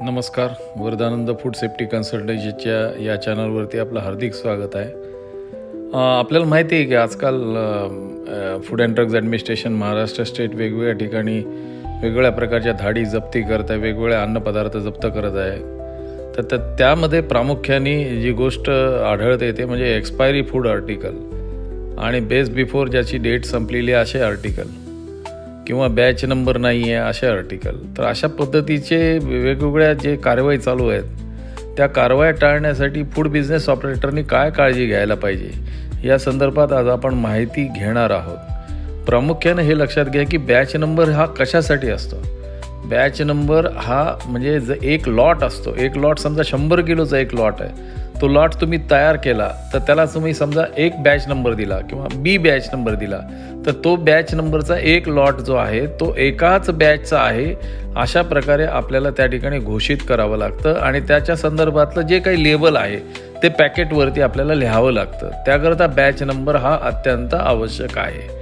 नमस्कार. Varadanand food safety कन्सल्टन्सीच्या या चॅनलवरती आपलं हार्दिक स्वागत आहे. आपल्याला माहिती आहे की आजकाल food and drugs administration Maharashtra state वेगवेगळ्या ठिकाणी वेगवेगळ्या प्रकारच्या धाडी जप्ती करत आहे, वेगवेगळे अन्नपदार्थ जप्त करत आहे. तर त्यामध्ये प्रामुख्याने जी गोष्ट आढळते ते म्हणजे एक्सपायरी फूड आर्टिकल आणि बेस्ट बिफोर ज्याची डेट संपलेली असे आर्टिकल किंवा बॅच नंबर नाही आहे असे आर्टिकल. तर अशा पद्धतीचे वेगवेगळ्या जे कारवाई चालू आहेत त्या कारवाया टाळण्यासाठी फूड बिझनेस ऑपरेटरनी काय काळजी घ्यायला पाहिजे या संदर्भात आज आपण माहिती घेणार आहोत. प्रामुख्याने हे लक्षात घ्या की बॅच नंबर हा कशासाठी असतो. बॅच नंबर हा म्हणजे एक लॉट असतो. एक लॉट समजा 100 किलोचा एक लॉट आहे. तो लॉट तुम्ही तयार केला तर त्याला तुम्ही समजा एक बॅच नंबर दिला किंवा बी बॅच नंबर दिला तर तो बॅच नंबरचा एक लॉट जो आहे तो एकाच बॅचचा आहे अशा प्रकारे आपल्याला त्या ठिकाणी घोषित करावं लागतं आणि त्याच्या संदर्भातलं जे काही लेबल आहे ते पॅकेटवरती आपल्याला लिहावं लागतं. त्याकरता बॅच नंबर हा अत्यंत आवश्यक आहे.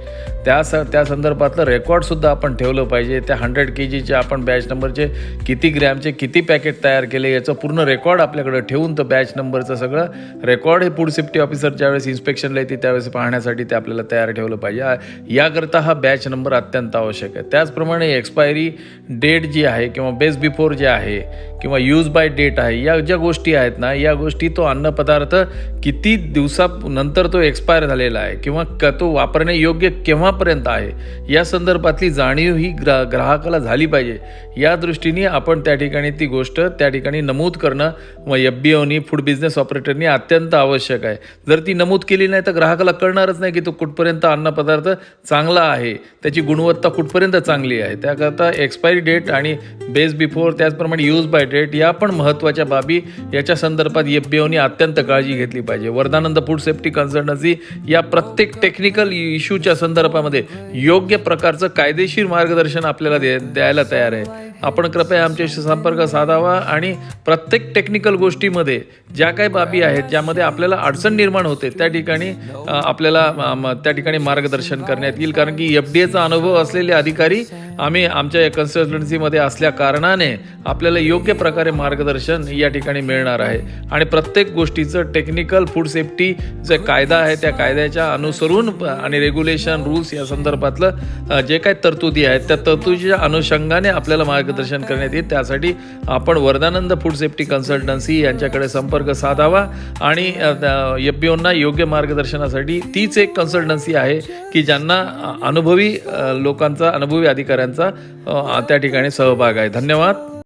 त्या संदर्भातलं रेकॉर्डसुद्धा आपण ठेवलं पाहिजे. त्या 100 kgचे आपण बॅच नंबरचे किती ग्रॅमचे किती पॅकेट तयार केले याचं पूर्ण रेकॉर्ड आपल्याकडे ठेवून तर बॅच नंबरचं सगळं रेकॉर्ड हे फूड सेफ्टी ऑफिसर ज्यावेळेस इन्स्पेक्शनला येते त्यावेळेस पाहण्यासाठी ते आपल्याला तयार ठेवलं पाहिजे. याकरता हा बॅच नंबर अत्यंत आवश्यक आहे. त्याचप्रमाणे एक्सपायरी डेट जी आहे किंवा बेस्ट बिफोर जे आहे किंवा यूज बाय डेट आहे या ज्या गोष्टी आहेत ना या गोष्टी तो अन्नपदार्थ किती दिवसानंतर तो एक्सपायर झालेला आहे किंवा तो वापरण्यायोग्य केव्हापर्यंत आहे या संदर्भातली जाणीव ही ग्राहकाला झाली पाहिजे. या दृष्टीने आपण त्या ठिकाणी ती गोष्ट त्या ठिकाणी नमूद करणं व FBOनी फूड बिझनेस ऑपरेटरनी अत्यंत आवश्यक आहे. जर ती नमूद केली नाही तर ग्राहकाला कळणारच नाही की तो कुठपर्यंत अन्नपदार्थ चांगला आहे, त्याची गुणवत्ता कुठपर्यंत चांगली आहे. त्याकरता एक्सपायरी डेट आणि बेस्ट बिफोर त्याचप्रमाणे यूज बाय डेट या पण महत्त्वाच्या बाबी याच्या संदर्भात FBOनी अत्यंत काळजी घेतली पाहिजे. वरदानंद फूड सेफ्टी कन्सल्टन्सी या प्रत्येक टेक्निकल इश्यूच्या संदर्भामध्ये योग्य प्रकारचं कायदेशीर मार्गदर्शन आपल्याला द्यायला तयार आहे. आपण कृपया आमच्याशी संपर्क साधावा आणि प्रत्येक टेक्निकल गोष्टीमध्ये ज्या काही बाबी आहेत ज्यामध्ये आपल्याला अडचण निर्माण होते त्या ठिकाणी आपल्याला त्या ठिकाणी मार्गदर्शन करण्यात येईल. कारण की FDAचा अनुभव असलेले अधिकारी आम्ही आमच्या कन्सल्टन्सीमध्ये असल्या कारणाने आपल्याला योग्य प्रकारे मार्गदर्शन या ठिकाणी मिळणार आहे. आणि प्रत्येक गोष्टीचं टेक्निकल फूड सेफ्टी जे कायदा आहे त्या कायद्याच्या अनुसरून आणि रेग्युलेशन रूल्स या संदर्भातलं जे काही तरतुदी आहेत त्या तरतुदीच्या अनुषंगाने आपल्याला मार्गदर्शन करण्यात येईल. त्यासाठी आपण वरदानंद फूड सेफ्टी कन्सल्टन्सी यांच्याकडे संपर्क साधावा आणि FBOंना योग्य मार्गदर्शनासाठी तीच एक कन्सल्टन्सी आहे की ज्यांना अनुभवी लोकांचा अनुभवी अधिकाऱ्यांचा त्या ठिकाणी सहभाग आहे. धन्यवाद.